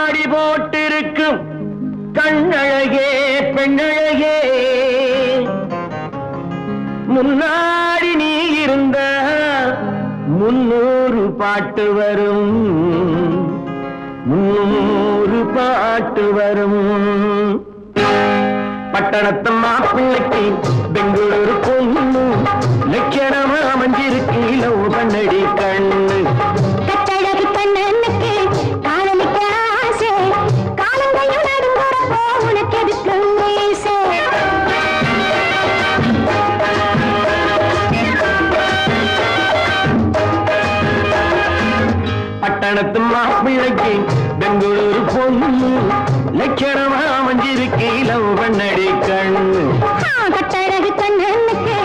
கண்ணாடி போட்டிருக்கும் கண்ணழகே பெண்ணழகே முன்னாடி நீ இருந்த 300 பாட்டு வரும் 300 பாட்டு வரும் பட்டணத்து மாப்பிள்ளைக்கு பெங்களூரு பொண்ணு லட்சணமா அமைஞ்சிருக்கு லவ் பண்ணடி கண்ணு கட்டழகு கண்ணனுக்கு காதலிக்க ஆசை காலங்கையும் நடுங்குறப்போ உனக்கு எதுக்கு மீசை பட்டணத்து மாப்பிள்ளைக்கு பெங்களூரு பொண்ணு லட்சணமா அமைஞ்சிருக்கு லவ் பண்ணடி கண்ணு கட்டழகு கண்ணனுக்கு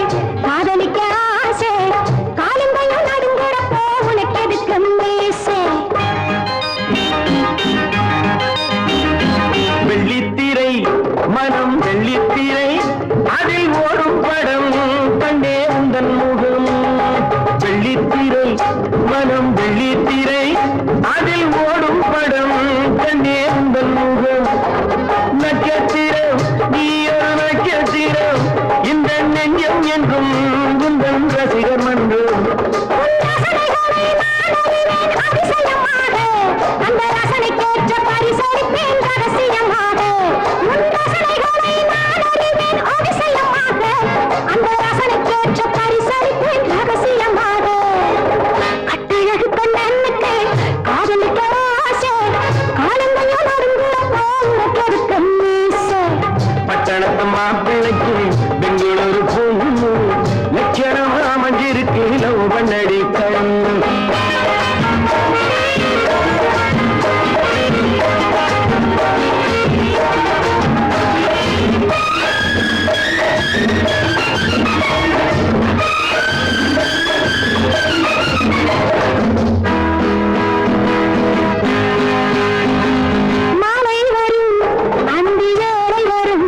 காதலிக்க ஆசை காலங்கையும் நடுங்குறப்போ உனக்கு எதுக்கு மீசை வெள்ளித்திரை மனம் வெள்ளித்திரை அதில் ஓடும் படம் கண்டே உந்தன் முகம் வெள்ளித்திரை மனம் வெள்ளித்திரை அதில் ஓடும் படம் கண்டே உந்தன் முகம் நட்சத்திரம் நீ ஒரு நட்சத்திரம் இந்த நெஞ்சம் என்றும் உந்தன் ரசிகர் மன்றம் அந்த ரசனைக்கேற்ற பரிசளிப்பேன் ரகசியமாக உன் ரசனைகளை நான் அறிவேன் அதிசயமாக அந்த ரசனைக்கேற்ற பரிசளிப்பேன் ரகசியமாக கட்டழகு கண்ணனுக்கு காதலிக்க ஆசை காலங்கையும் நடுங்குறப்போ உனக்கு எதுக்கு மீசை பட்டணத்து மாப்பிள்ளைக்கு பெங்களூரு பொண்ணு லட்சணமா அமைஞ்சிருக்கு லவ் பண்ணடி கண்ணு மாலை வரும் அந்தி வேளை வரும்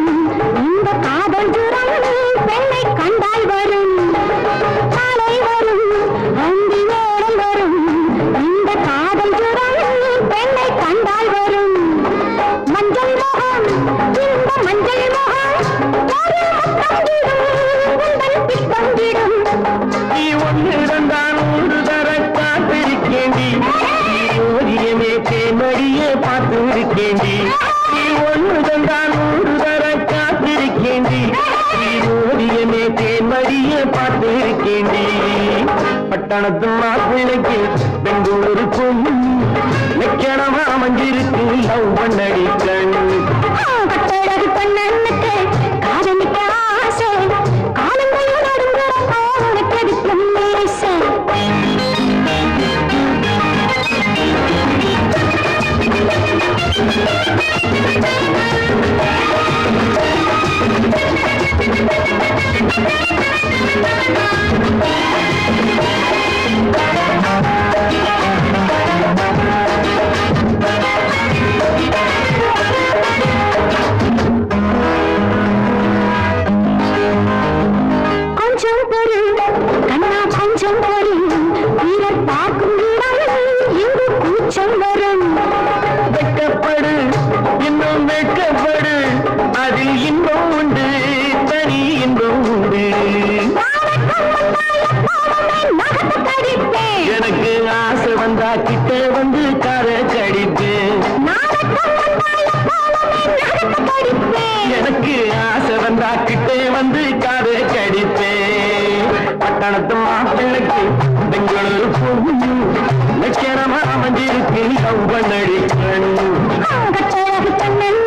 இந்த காதல் ஜுரம் பெண்ணை கண்டால் வரும் மாலை வரும் அந்தி வேளை வரும் இந்த காதல் ஜுரம் பெண்ணை கண்டால் வரும் மஞ்சள் முகம் இந்த மஞ்சள் முகம் ஒரு முத்தங்கிடும் உங்கள் பித்தங்கிடும் நீ ஒன்னிடம் தான் 100 தர காத்திருக்கேண்டி ஓரியமே தேமடியே பார்த்து இருக்கேண்டி நீ ஒன்னிடம் தான் 100 தர காத்திருக்கேண்டி ஓரியமே தேமடியே பார்த்து இருக்கேண்டி பட்டணத்து மாப்பிள்ளைக்கு பெங்களூரு பொண்ணு லட்சணமா அமைஞ்சிருக்கு லவ் பண்ணடி கண்ணு கட்டழகு கண்ணனுக்கு காதலிக்க ஆசை காலங்கையும் நடுங்குறப்போ உனக்கு எதுக்கு மீசை கொஞ்சம் பொறு கண்ணா கொஞ்சம் பொறு வீரர் பார்க்கும் இடம் இங்கு கூச்சம் வரும் வெட்கப்படு இன்னும் வெட்கப்படு அதில் இன்பம் உண்டு தனி இன்பம் உண்டு எனக்கு ஆசை வந்தா கிட்ட வந்து கரை கடிப்பேன் எனக்கு ஆசை வந்தா கிட்ட வந்து கரை கடிப்பேன் பட்டணத்து மாப்பிள்ளைக்கு பெங்களூரு பொண்ணு லட்சணமா அமைஞ்சிருக்கு லவ் பண்ணடி கண்ணு கட்டழகு கண்ணன்